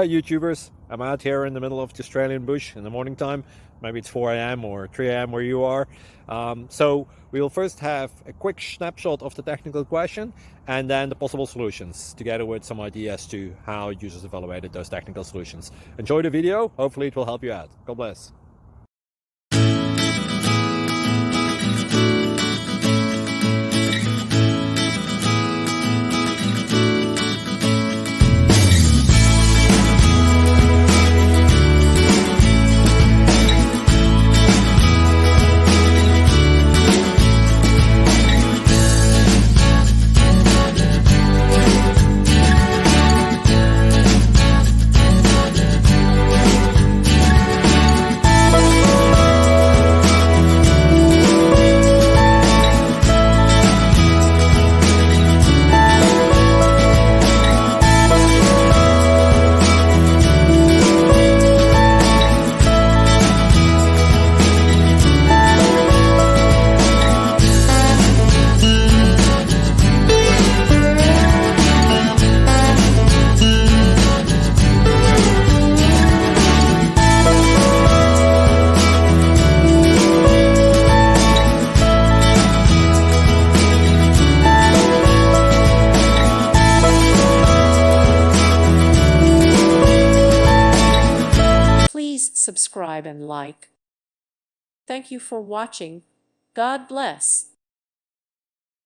Hi YouTubers, I'm out here in the middle of the Australian bush in the morning time. Maybe it's 4 a.m. or 3 a.m. where you are. So we'll first have a quick snapshot of the technical question and then the possible solutions, together with some ideas to how users evaluated those technical solutions. Enjoy the video, hopefully it will help you out. God bless. Please subscribe and like. Thank you for watching. God bless.